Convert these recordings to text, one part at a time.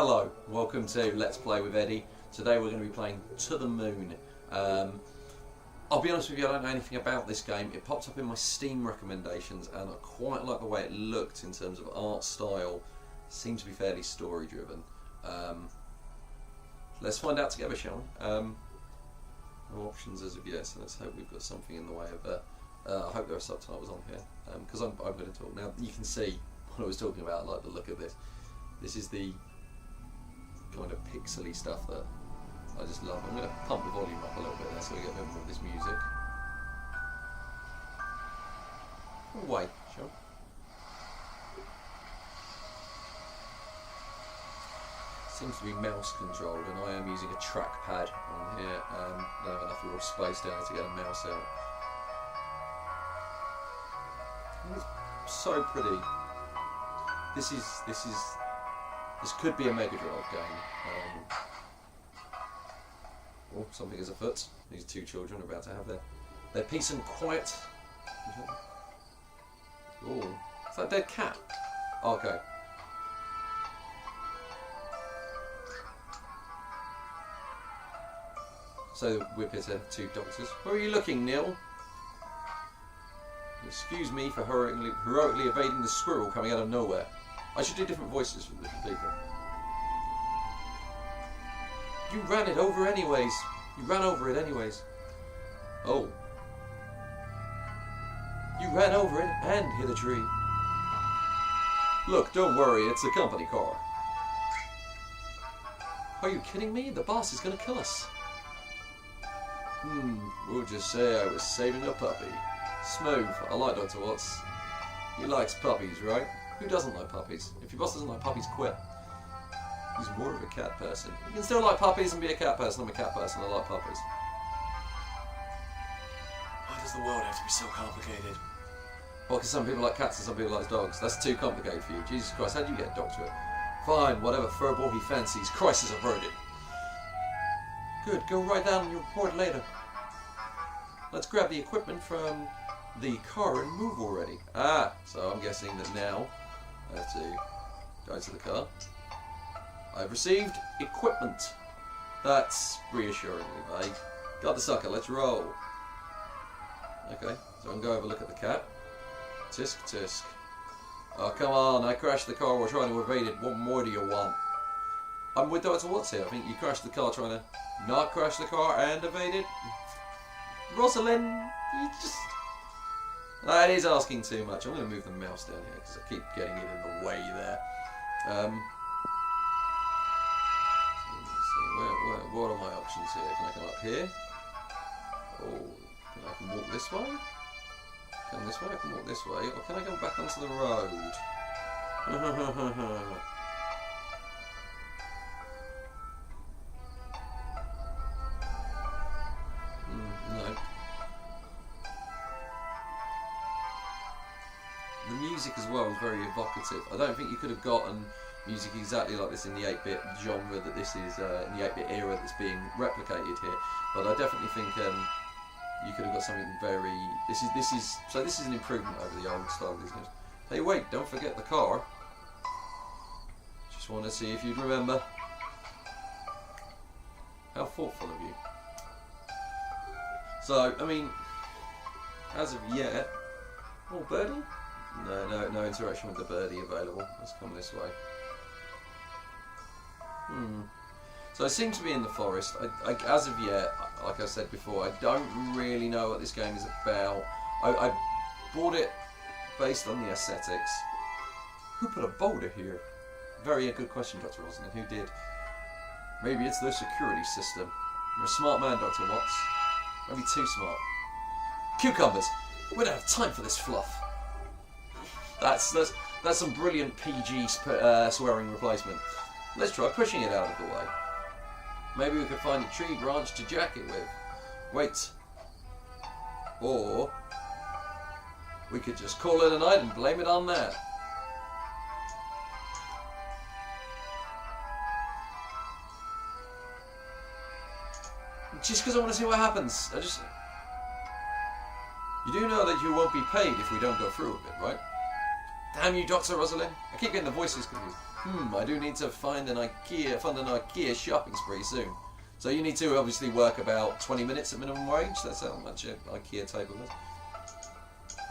Hello, welcome to Let's Play with Eddie. Today we're going to be playing To the Moon. I'll be honest with you, I don't know anything about this game. It popped up in my Steam recommendations and I quite like the way it looked in terms of art style. It seems to be fairly story driven. Let's find out together, shall we? No options as of yet, so let's hope we've got something in the way of I hope there are subtitles on here, because I'm going to talk. Now you can see what I was talking about, I like the look of this. This is the kind of pixely stuff that I just love. I'm going to pump the volume up a little bit there so we get a bit more of this music. Wait, sure. Seems to be mouse controlled, and I am using a trackpad on here. Don't have enough real space down to get a mouse out. It's so pretty. This could be a Mega Drive game. Oh, something is afoot. These two children are about to have their peace and quiet. Oh, is that a dead cat? Oh, okay. So we're here to two doctors. Where are you looking, Neil? Excuse me for heroically evading the squirrel coming out of nowhere. I should do different voices for different people. You ran it over anyways. You ran over it anyways. Oh. You ran over it and hit a tree. Look, don't worry, it's a company car. Are you kidding me? The boss is gonna kill us. We'll just say I was saving a puppy. Smooth. I like Dr. Watts. He likes puppies, right? Who doesn't like puppies? If your boss doesn't like puppies, quit. He's more of a cat person. You can still like puppies and be a cat person. I'm a cat person. I like puppies. Why does the world have to be so complicated? Well, because some people like cats and some people like dogs. That's too complicated for you. Jesus Christ, how do you get a dog to it? Fine, whatever furball he fancies. Crisis averted. Good, go write down and you report later. Let's grab the equipment from the car and move already. Ah, so I'm guessing that now I have to go to the car. I've received equipment. That's reassuring me. Got the sucker, let's roll. Okay, so I can go have a look at the cat. Tisk, tisk. Oh, come on, I crashed the car, we're trying to evade it. What more do you want? I'm with Dr. Watts here. I think you crashed the car trying to not crash the car and evade it. Rosalind, you just... That is asking too much. I'm going to move the mouse down here because I keep getting it in the way there. What are my options here? Can I come up here? Oh, I can walk this way? Come this way? I can walk this way. Or can I go back onto the road? No. The music as well is very evocative. I don't think you could have gotten music exactly like this in the 8-bit genre that this is, in the 8-bit era that's being replicated here. But I definitely think you could have got something very... This is an improvement over the old style, isn't it? Hey, wait, don't forget the car. Just want to see if you'd remember. How thoughtful of you. So, I mean, as of yet... Oh, birdie? No interaction with the birdie available. Let's come this way. So I seem to be in the forest. As of yet, like I said before, I don't really know what this game is about. I bought it based on the aesthetics. Who put a boulder here? Very good question, Dr. Rosalind. Who did? Maybe it's the security system. You're a smart man, Dr. Watts. Maybe too smart. Cucumbers! We don't have time for this fluff. That's some brilliant PG swearing replacement. Let's try pushing it out of the way. Maybe we could find a tree branch to jack it with. Wait. Or we could just call it a night and blame it on that. Just because I want to see what happens. You do know that you won't be paid if we don't go through with it, right? Damn you, Dr. Rosalind. I keep getting the voices confused. I do need to fund an IKEA shopping spree soon. So you need to obviously work about 20 minutes at minimum wage. That's how much an IKEA table is.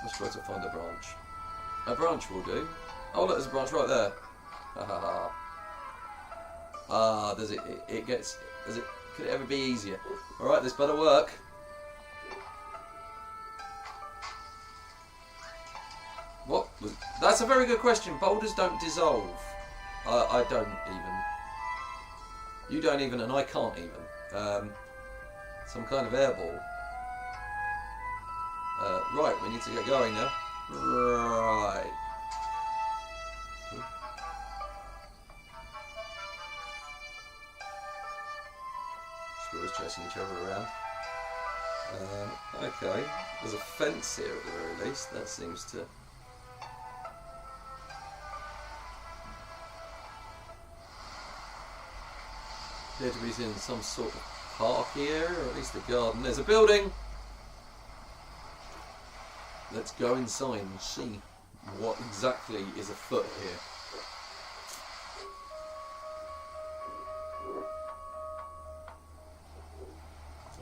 Let's try to find a branch. A branch will do. Oh look, there's a branch right there. Ha ha ha. Ah, does it could it ever be easier? Alright, this better work. What? That's a very good question. Boulders don't dissolve. I don't even. You don't even, and I can't even. Some kind of airball. Right, we need to get going now. Right. Squirrels chasing each other around. Okay, there's a fence here at the very least. That seems to. Appear to be in some sort of park here, or at least a garden. There's a building! Let's go inside and see what exactly is afoot here.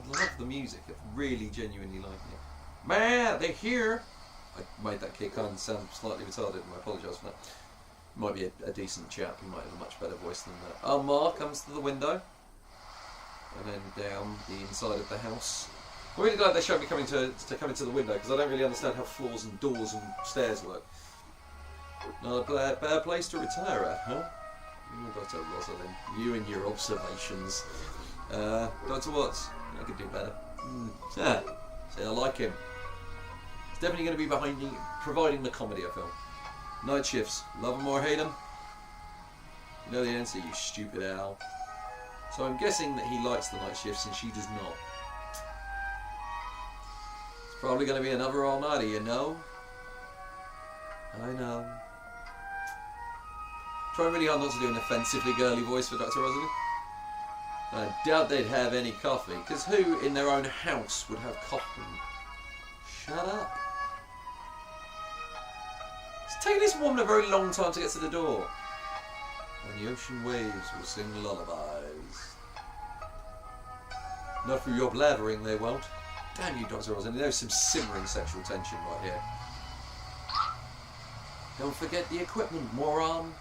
I love the music, I really genuinely like it. Man, they're here! I made that kid kind of sound slightly retarded, and I apologise for that. Might be a decent chap, he might have a much better voice than that. Oh, Ma comes to the window. And then down the inside of the house. I'm really glad they showed me coming to come into the window, because I don't really understand how floors and doors and stairs work. Not a bad place to retire at, huh? Dr. Rosalind, you and your observations. Dr. Watts, I could do better. See, I like him. He's definitely going to be behind me, providing the comedy I film. Night shifts, love them or hate them? You know the answer, you stupid owl. So I'm guessing that he likes the night shifts and she does not. It's probably going to be another all-nighter, you know? I know. Trying really hard not to do an offensively girly voice for Dr. Rosalind. I doubt they'd have any coffee, because who in their own house would have coffee? Shut up. It's taken this woman a very long time to get to the door. And the ocean waves will sing lullabies. Not through your blathering, they won't. Damn you, Dr. Rosalind, there's some simmering sexual tension right here. Don't forget the equipment, moron.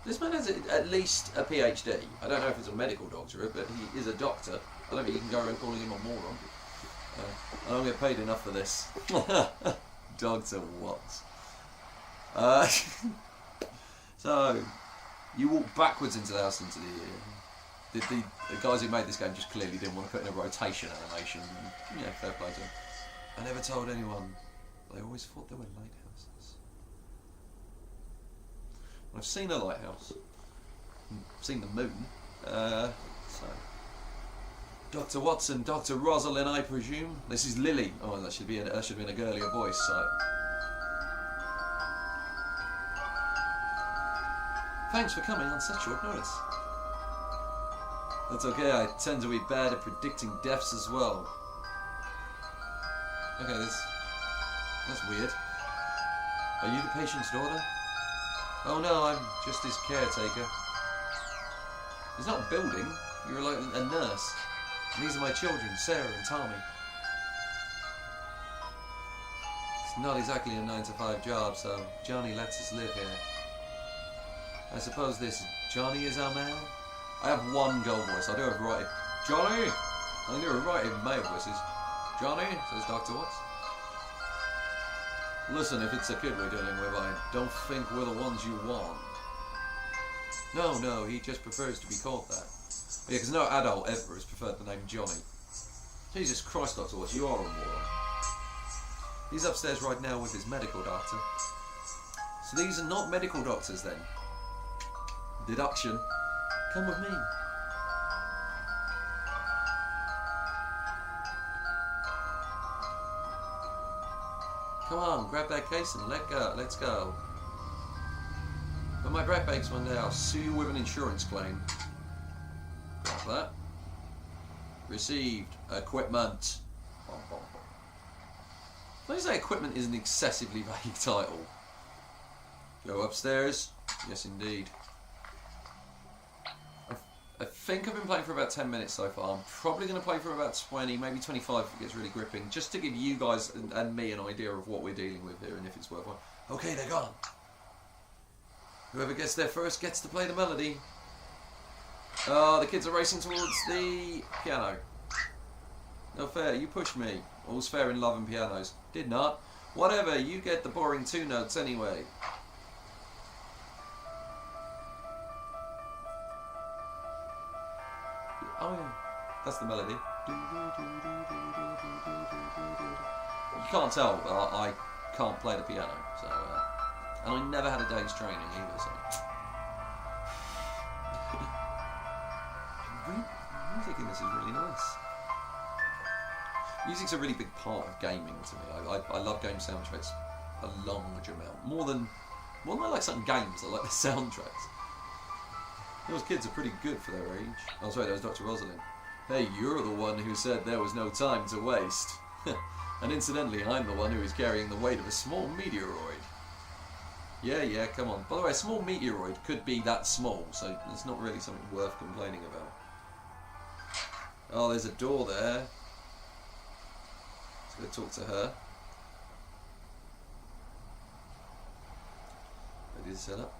This man has at least a PhD. I don't know if he's a medical doctorate, but he is a doctor. I don't think you can go around calling him a moron. I don't get paid enough for this. Dr. Watts. So, you walk backwards into the house into the guys who made this game just clearly didn't want to put in a rotation animation. Yeah, fair play to them. I never told anyone. They always thought they were lighthouses. I've seen a lighthouse. I've seen the moon. So, Dr. Watson, Dr. Rosalind, I presume. This is Lily. Oh, that should be in a girlier voice. So. Thanks for coming on such short notice. That's okay, I tend to be bad at predicting deaths as well. Okay, that's weird. Are you the patient's daughter? Oh no, I'm just his caretaker. It's not a building, you're like a nurse. And these are my children, Sarah and Tommy. It's not exactly a 9-to-5 job, so Johnny lets us live here. I suppose this Johnny is our man? I have one girl voice, I do have right. Johnny! I do have right in male voices. Johnny, says Dr. Watts. Listen, if it's a kid we're dealing with, I don't think we're the ones you want. No, he just prefers to be called that. Yeah, because no adult ever has preferred the name Johnny. Jesus Christ, Dr. Watts, you are a moron. He's upstairs right now with his medical doctor. So these are not medical doctors then? Deduction. Come with me. Come on, grab that case and let's go. When my breath breaks one day, I'll sue you with an insurance claim. Grab that. Received. Equipment. Let me say equipment is an excessively vague title. Go upstairs. Yes, indeed. I think I've been playing for about 10 minutes so far. I'm probably going to play for about 20, maybe 25 if it gets really gripping, just to give you guys and me an idea of what we're dealing with here and if it's worthwhile. Okay, they're gone. Whoever gets there first gets to play the melody. The kids are racing towards the piano. No fair, you pushed me. All's fair in love and pianos. Did not. Whatever, you get the boring 2 notes anyway. Oh yeah, that's the melody. You can't tell, but I can't play the piano, so and I never had a day's training either, so. Music in this is really nice. Music's a really big part of gaming to me. I love game soundtracks a large amount. More than I like certain games, I like the soundtracks. Those kids are pretty good for their age. Oh, sorry, that was Dr. Rosalind. Hey, you're the one who said there was no time to waste. And incidentally, I'm the one who is carrying the weight of a small meteoroid. Yeah, come on. By the way, a small meteoroid could be that small, so it's not really something worth complaining about. Oh, there's a door there. Let's go talk to her. Ready to set up?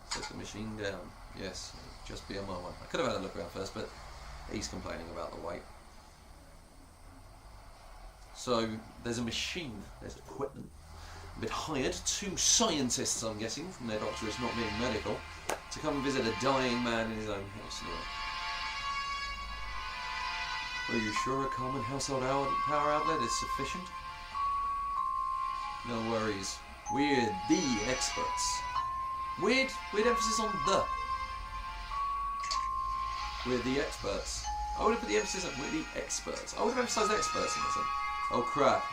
Set the machine down. Yes, just be a moment. I could have had a look around first, but he's complaining about the weight. So, there's a machine, there's equipment. Been hired 2 scientists, I'm guessing, from their doctorate not being medical, to come and visit a dying man in his own house. Are you sure a common household power outlet is sufficient? No worries. We're the experts. Weird emphasis on the. We're the experts. I would have put the emphasis on we're the experts. I would have emphasised experts in this one. Oh crap.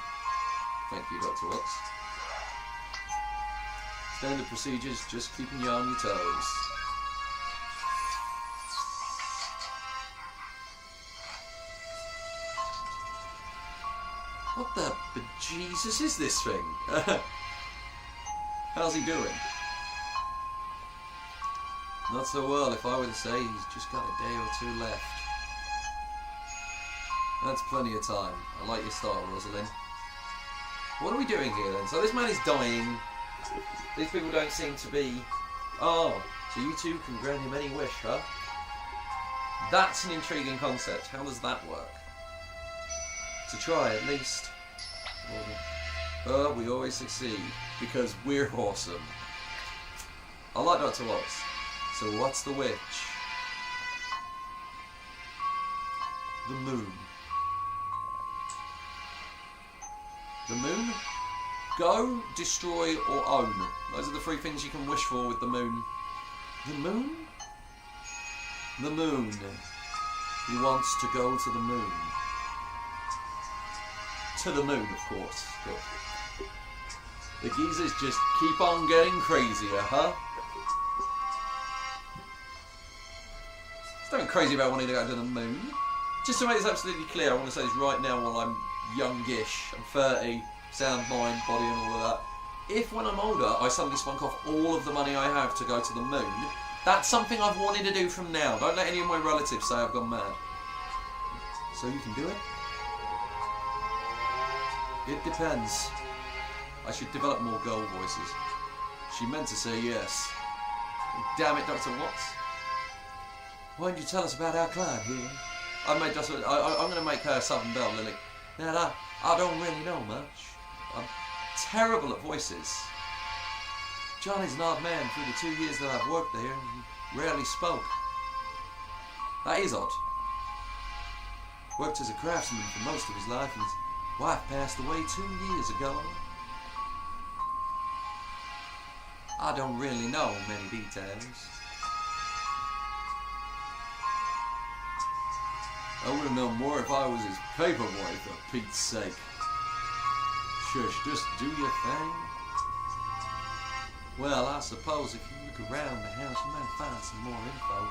Thank you, Dr. Watts. Standard procedures, just keeping you on your toes. What the bejesus is this thing? How's he doing? Not so well, if I were to say he's just got a day or 2 left. That's plenty of time. I like your style, Rosalind. What are we doing here then? So this man is dying. These people don't seem to be... Oh, so you 2 can grant him any wish, huh? That's an intriguing concept. How does that work? To try, at least. But we always succeed, because we're awesome. I like Dr. Watts. So what's the witch? The moon. The moon? Go, destroy, or own. Those are the 3 things you can wish for with the moon. The moon? The moon. He wants to go to the moon. To the moon, of course. The geezers just keep on getting crazier, huh? Just don't crazy about wanting to go to the moon. Just to make this absolutely clear, I want to say this right now while I'm youngish. I'm 30, sound mind, body and all of that. If when I'm older I suddenly spunk off all of the money I have to go to the moon, that's something I've wanted to do from now. Don't let any of my relatives say I've gone mad. So you can do it? It depends. I should develop more girl voices. She meant to say yes. Damn it, Dr. Watts. Why don't you tell us about our client here? I'm going to make her Southern Belle, Lily. Now, I don't really know much. I'm terrible at voices. Johnny's an odd man through the 2 years that I've worked there. He rarely spoke. That is odd. Worked as a craftsman for most of his life, and his wife passed away 2 years ago. I don't really know many details. I would have known more if I was his paperboy, for Pete's sake. Shush, just do your thing. Well, I suppose if you look around the house, you might find some more info.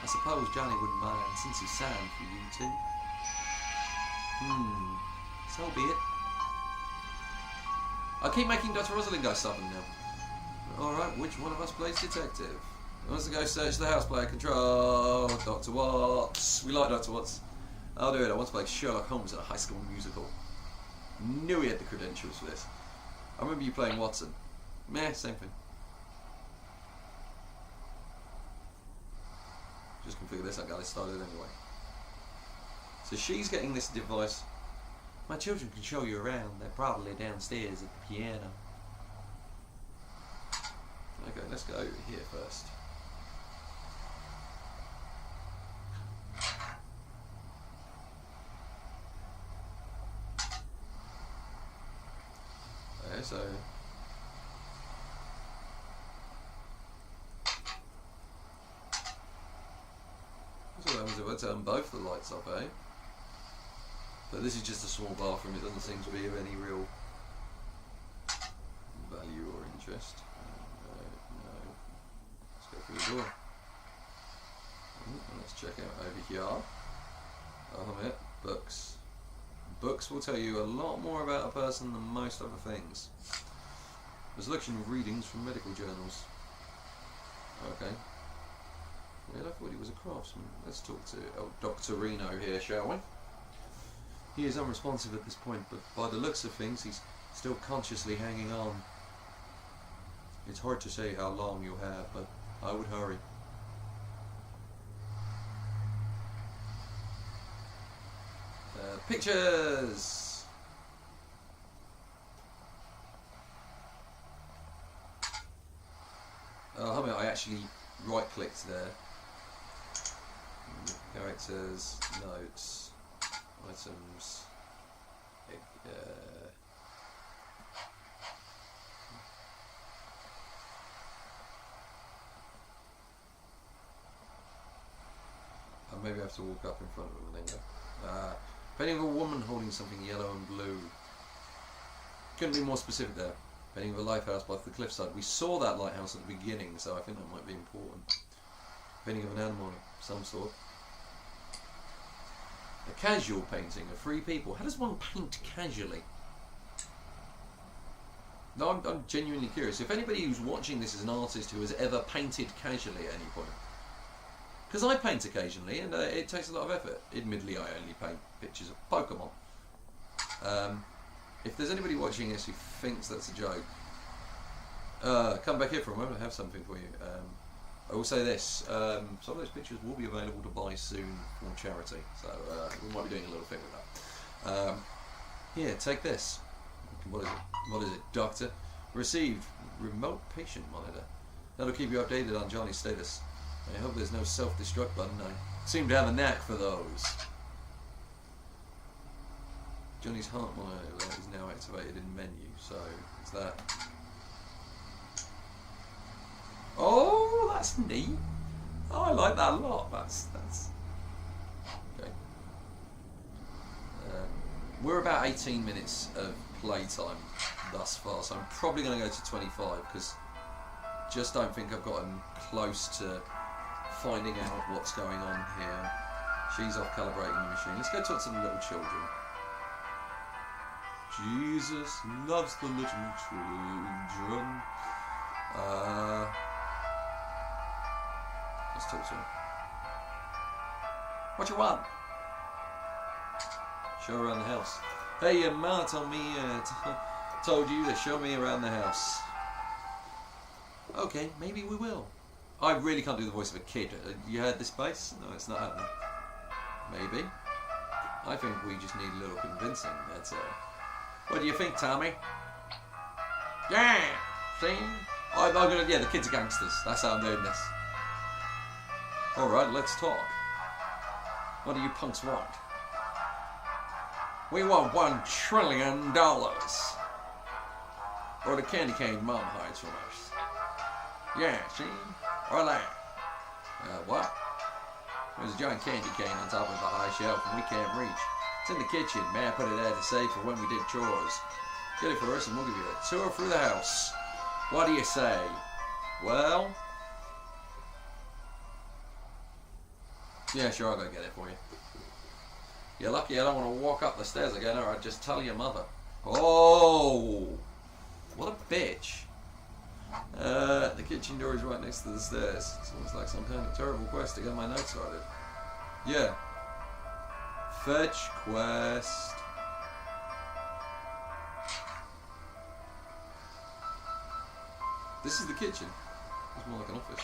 I suppose Johnny wouldn't mind, since he signed for you 2. So be it. I keep making Dr. Rosalind go Southern now. Alright, which one of us plays detective? Who wants to go search the house? Player control. Dr. Watts. We like Dr. Watts. I'll do it. I want to play Sherlock Holmes in a High School Musical. Knew he had the credentials for this. I remember you playing Watson. Meh, same thing. Just configure this, I'll get it started anyway. So she's getting this device. My children can show you around. They're probably downstairs at the piano. Okay, let's go here first. Okay, so that's what happens if I turn both the lights up, eh? But this is just a small bathroom, it doesn't seem to be of any real value or interest. No. Let's go through the door. Let's check out over here. Oh, yeah, books. Books will tell you a lot more about a person than most other things. A selection of readings from medical journals. Okay. Well, I thought he was a craftsman. Let's talk to Dr. Reno here, shall we? He is unresponsive at this point, but by the looks of things, he's still consciously hanging on. It's hard to say how long you'll have, but I would hurry. Pictures! Oh, I actually right-clicked there. Characters, notes, items. Maybe I have to walk up in front of them and then go. Painting of a woman holding something yellow and blue. Couldn't be more specific there. Painting of a lighthouse by the cliffside. We saw that lighthouse at the beginning, so I think that might be important. Painting of an animal of some sort. A casual painting of three people. How does one paint casually? No, I'm genuinely curious. If anybody who's watching this is an artist who has ever painted casually at any point. Because I paint occasionally, and it takes a lot of effort. Admittedly, I only paint pictures of Pokemon. If there's anybody watching this who thinks that's a joke, come back here for a moment, I have something for you. I will say this, some of those pictures will be available to buy soon for charity, so we might be doing a little thing with that. Here, take this. What is it? What is it, Doctor? Received. Remote patient monitor. That'll keep you updated on Johnny's status. I hope there's no self-destruct button. I seem to have a knack for those. Johnny's heart monitor is now activated in menu, so it's that. Oh, that's neat. Oh, I like that a lot. That's okay. We're about 18 minutes of playtime thus far, so I'm probably going to go to 25 because just don't think I've gotten close to finding out what's going on here. She's off calibrating the machine. Let's go talk to the little children. Jesus loves the little children. Let's talk to him. What you want? Show her around the house. Hey, your ma told me, told you to show me around the house. Okay, maybe we will. I really can't do the voice of a kid. You heard this bass? No, it's not happening. Maybe. I think we just need a little convincing, that's all. What do you think, Tommy? Yeah! See? I'm gonna, yeah, the kids are gangsters. That's how I'm doing this. Alright, let's talk. What do you punks want? We want $1 trillion. Or the candy cane mom hides from us. Yeah, see? Or that. What? There's a giant candy cane on top of the high shelf and we can't reach. It's in the kitchen. May I put it there to save for when we did chores? Get it for us and we'll give you a tour through the house. What do you say? Well? Yeah, sure, I'll go get it for you. You're lucky I don't want to walk up the stairs again or I'd just tell your mother. Oh! What a bitch. The kitchen door is right next to the stairs. It's almost like some kind of terrible quest to get my night started. Yeah. Fetch quest. This is the kitchen. It's more like an office.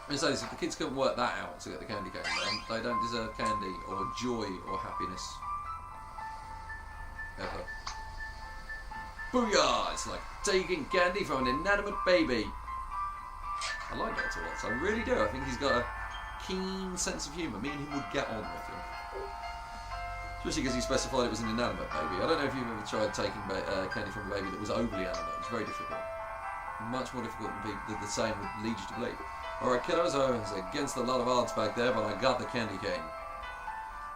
And so if the kids couldn't work that out to get the candy cane down, they don't deserve candy or joy or happiness. Ever. Booyah! It's like taking candy from an inanimate baby. I like Dr. Watts, I really do. I think he's got a keen sense of humour. Me and him would get on with him. Especially because he specified it was an inanimate baby. I don't know if you've ever tried taking candy from a baby that was overly animate. It's very difficult. Much more difficult than the same would lead you to believe. Alright kiddos, I was against a lot of odds back there, but I got the candy cane.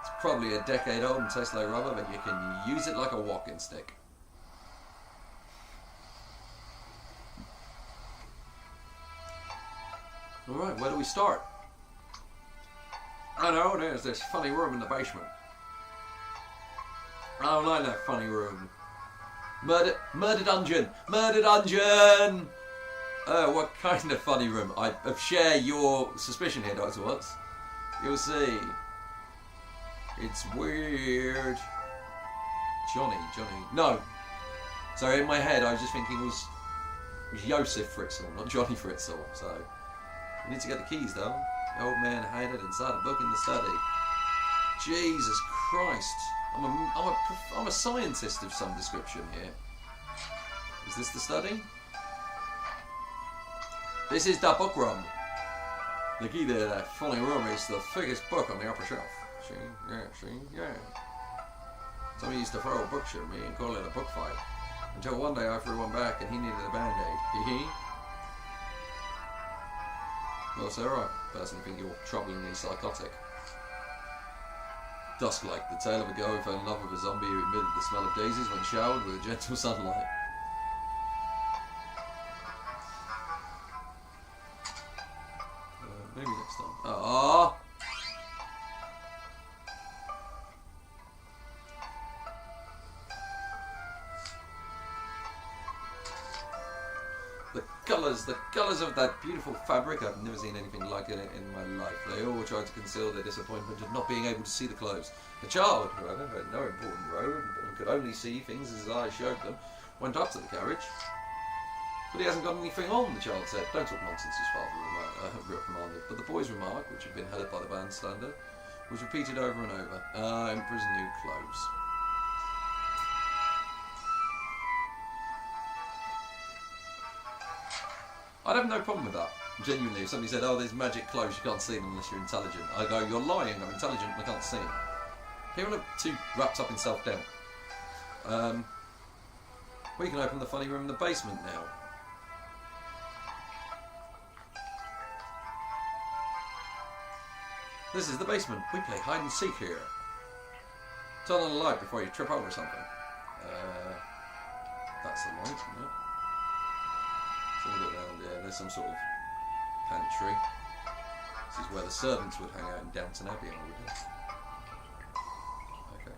It's probably a decade old and tastes like rubber, but you can use it like a walking stick. Alright, where do we start? I know, there's this funny room in the basement. I don't like that funny room. Murder dungeon! Murder dungeon! What kind of funny room? I share your suspicion here, Dr. Watts. You'll see. It's weird. Johnny. No. Sorry, in my head I was just thinking it was Joseph Fritzl, not Johnny Fritzl. So, we need to get the keys though. The old man hid it inside a book in the study. Jesus Christ. I'm a scientist of some description here. Is this the study? This is the book room. The key to that funny room is the thickest book on the upper shelf. See? Yeah. Somebody used to throw a book at me and call it a book fight. Until one day I threw one back and he needed a band-aid. Hee. Well, sir, I personally think you're troublingly psychotic. Dusk-like, the tale of a girl who fell in love with a zombie who emitted the smell of daisies when showered with gentle sunlight. Maybe next time. Ah! The colours of that beautiful fabric, I've never seen anything like it in my life. They all tried to conceal their disappointment of not being able to see the clothes. The child, however, had no important road and could only see things as his eyes showed them, went up to the carriage. But he hasn't got anything on, the child said. Don't talk nonsense, his father reprimanded. But the boy's remark, which had been heard by the bandstander, was repeated over and over. Emperor's new clothes. I'd have no problem with that, genuinely. If somebody said, oh, there's magic clothes, you can't see them unless you're intelligent. I go, you're lying, I'm intelligent, I can't see them. People are too wrapped up in self-doubt. We can open the funny room in the basement now. This is the basement. We play hide and seek here. Turn on the light before you trip over something. That's the light, isn't it? Yeah, there's some sort of pantry. This is where the servants would hang out in Downton Abbey, I would guess. Okay.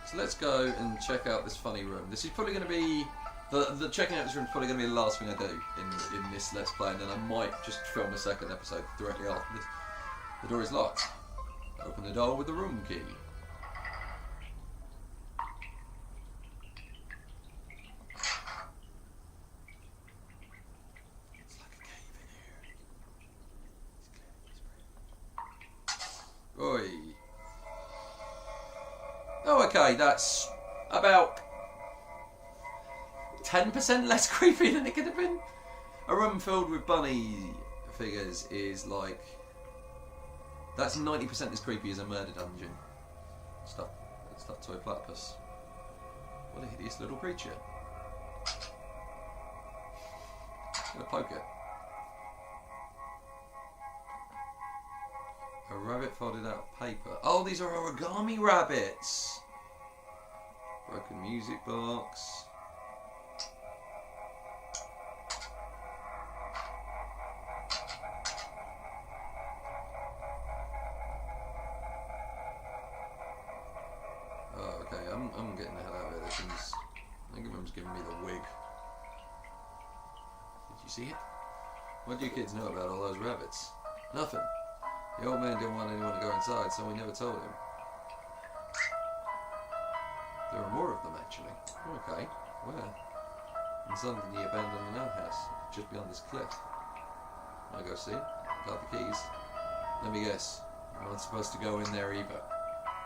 So let's go and check out this funny room. This is probably going to be... The checking out this room is probably going to be the last thing I do in this Let's Play, and then I might just film a second episode directly after this. The door is locked. Open the door with the room key. Oi. Oh, okay, that's about 10% less creepy than it could have been. A room filled with bunny figures is like... That's 90% as creepy as a murder dungeon. Stuffed toy platypus. What a hideous little creature. I'm gonna poke it. A rabbit folded out of paper. Oh, these are origami rabbits! Broken music box. I'm getting the hell out of here. This thing's... I think everyone's giving me the wig. Did you see it? What do you kids know about all those rabbits? Nothing. The old man didn't want anyone to go inside, so we never told him. There are more of them, actually. Okay, where? Inside the abandoned outhouse, just beyond this cliff. I'll go see. Got the keys. Let me guess. You're not supposed to go in there either.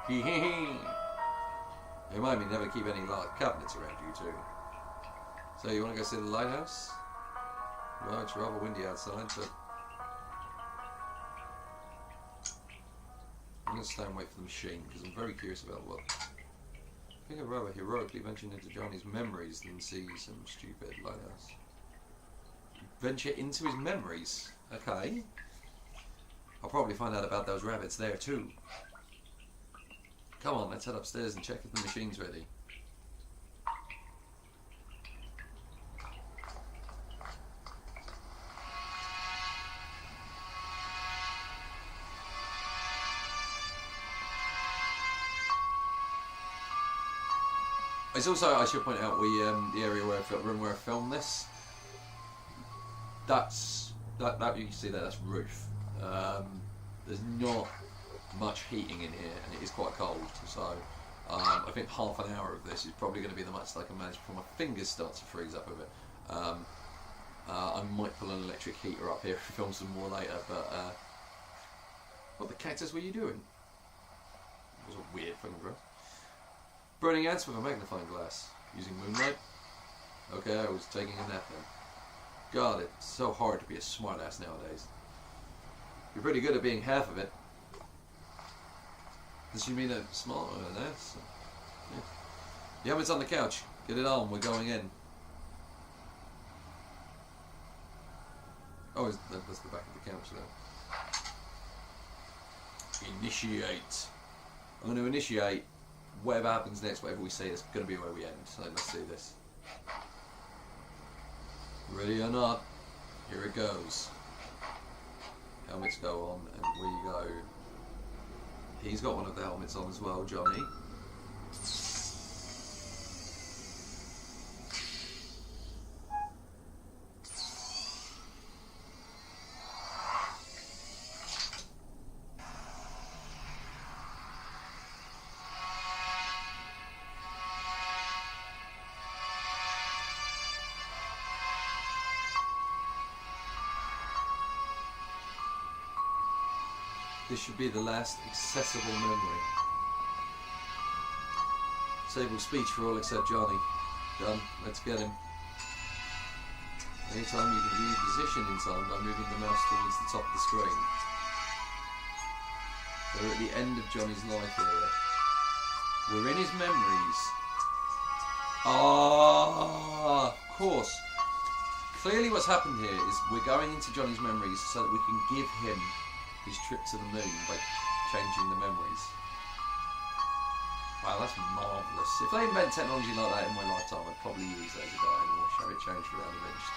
Hee hee hee! Remind me never to keep any large cabinets around you two. So you want to go see the lighthouse? Well, it's rather windy outside, but I'm going to stay and wait for the machine because I'm very curious about what. I think I'd rather heroically venture into Johnny's memories than see some stupid lighthouse. Venture into his memories? Okay. I'll probably find out about those rabbits there too. Come on, let's head upstairs and check if the machine's ready. It's also, I should point out, the area where I filmed this. That you can see there. That's roof. There's not much heating in here, and it is quite cold. So I think half an hour of this is probably going to be the most I can manage before my fingers start to freeze up a bit. I might pull an electric heater up here if I film some more later. But what the cactus were you doing? It was a weird photograph. Burning ants with a magnifying glass. Using moonlight? Okay, I was taking a nap then. God, it's so hard to be a smartass nowadays. You're pretty good at being half of it. Does she mean a small ass? Yeah. The helmet's on the couch. Get it on, we're going in. Oh, that's the back of the couch there. Initiate. I'm going to initiate. Whatever happens next, whatever we see, is going to be where we end. So let's do this. Ready or not, here it goes. Helmets go on, and we go. He's got one of the helmets on as well, Johnny. This should be the last accessible memory. Disable speech for all except Johnny. Done. Let's get him. Anytime you can view your position in time by moving the mouse towards the top of the screen. So we're at the end of Johnny's life here. We're in his memories. Ah, of course. Clearly what's happened here is we're going into Johnny's memories so that we can give him his trip to the moon by changing the memories. Wow, that's marvellous. If they invent technology like that in my lifetime, I'd probably use that as a guy and watch how it changed around and then just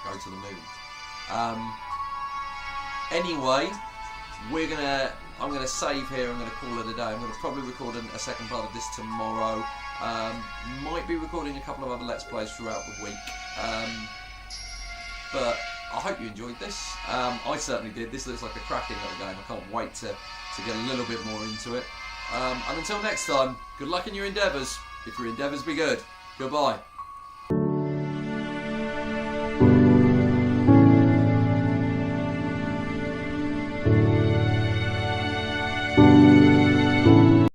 go to the moon. Anyway, I'm gonna save here. I'm gonna call it a day. I'm gonna probably record a second part of this tomorrow. Might be recording a couple of other Let's Plays throughout the week. But I hope you enjoyed this. I certainly did. This looks like a cracking little game. I can't wait to get a little bit more into it. And until next time, good luck in your endeavours. If your endeavours be good, goodbye.